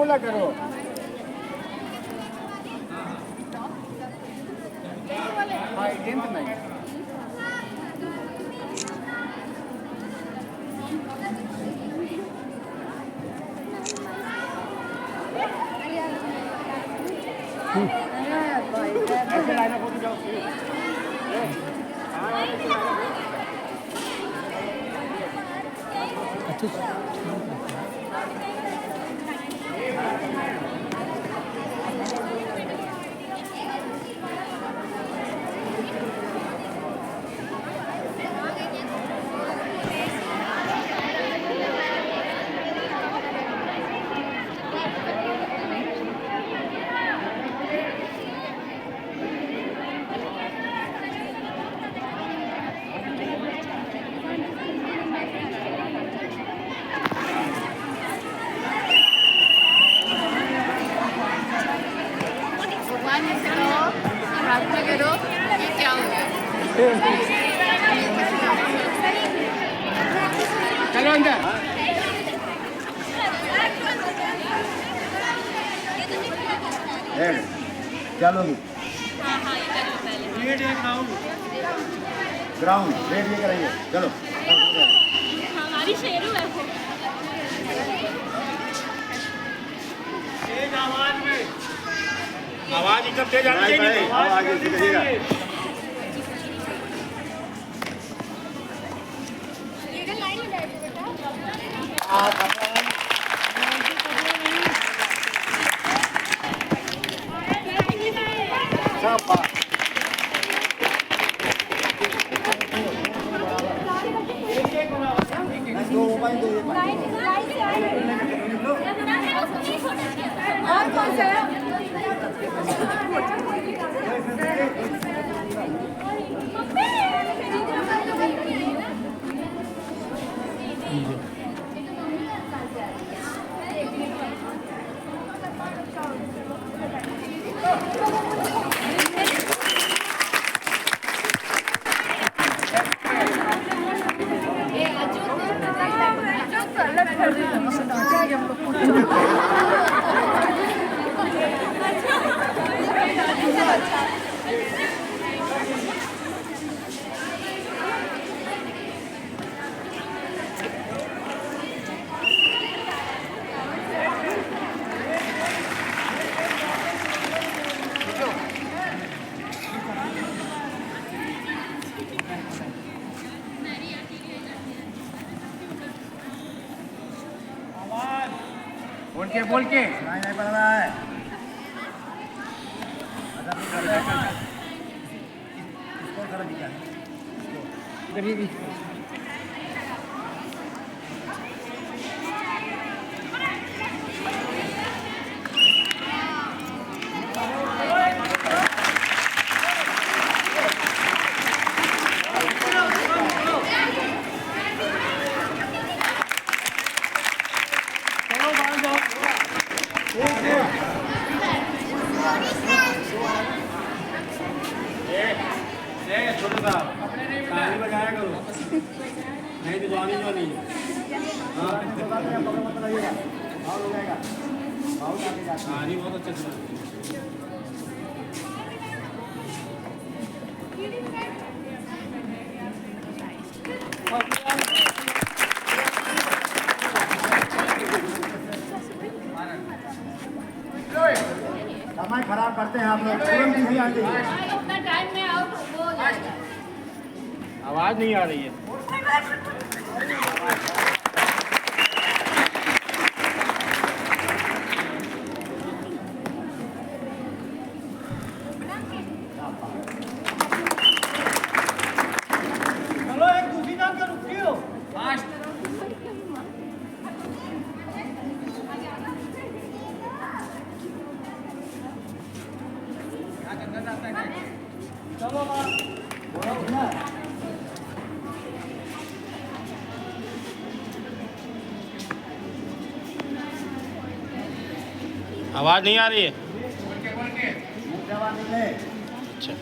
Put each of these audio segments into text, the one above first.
बोला करो। हाँ 18th नहीं ऐसे लाइन अप होती जाओ। चलो अंदर। चलो ग्राउंड रेड ये कराइए। चलो हमारी शेरू है तेज आवाज में, आवाज एकदम तेज आनी चाहिए। आवाज करिएगा। बोल के नहीं पड़ रहा है। छोटा सा ताली बजाया करो, नहीं तो जानी जो नहीं। हाँ नहीं बहुत अच्छा चला। समय खराब करते हैं आप लोग। तुरंत नहीं आते हैं। आवाज नहीं आ रही है। चलो एक दूसरी नाम का रुकी हो फास्ट। चलो आवाज नहीं आ रही है। अच्छा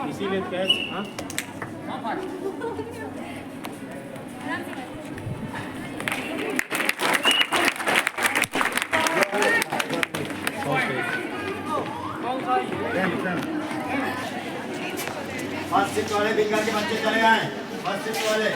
इसीलिए कैच हाँ फर्स्ट शिफ्ट वाले बिंगर के बच्चे चले आए फर्स्ट शिफ्ट वाले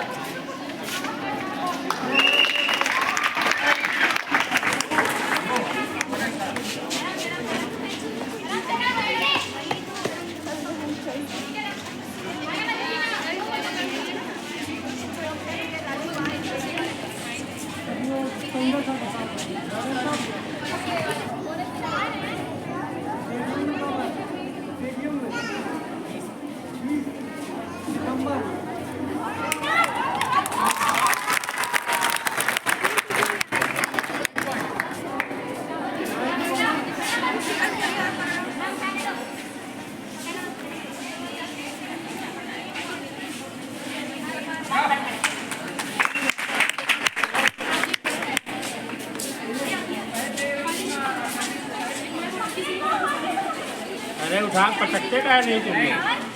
अरे उठा पटकते का नहीं तुम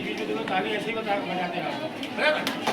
बीच में ताली ऐसे ही बजाते हैं बराबर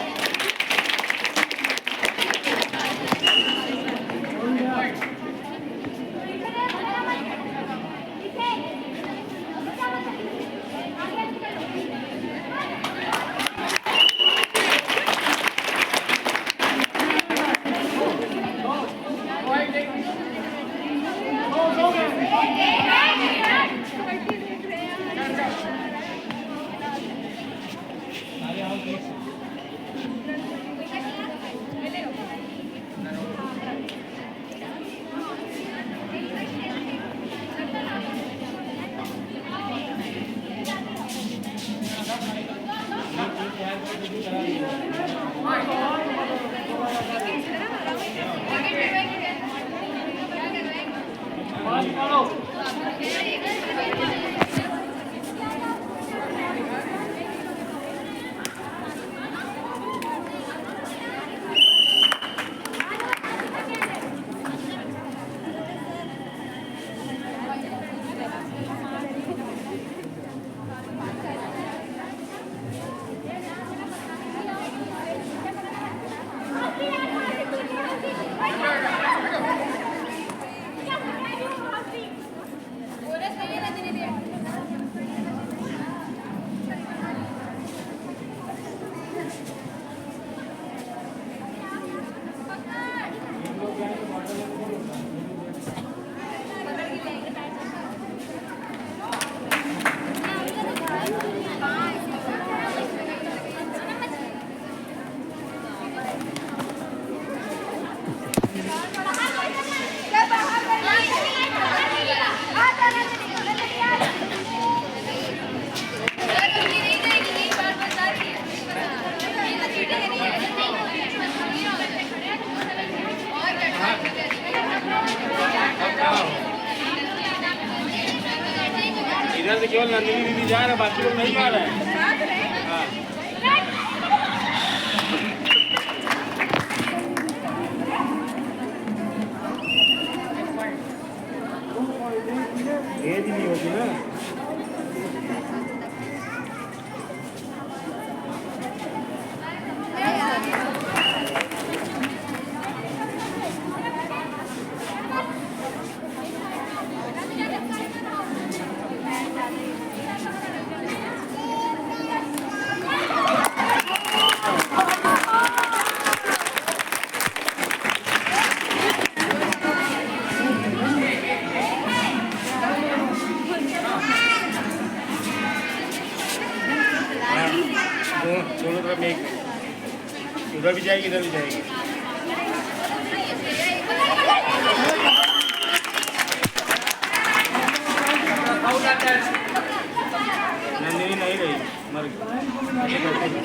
बोनस नहीं है ना इधर से केवल नंदिनी दीदी जा रहे हैं, बाकी लोग नहीं जा रहे हैं। हाँ एज नहीं होती ना। दोनों तरफ में एक उधर भी जाएगी इधर भी जाएगी। नंदिनी नहीं रही, मर गई।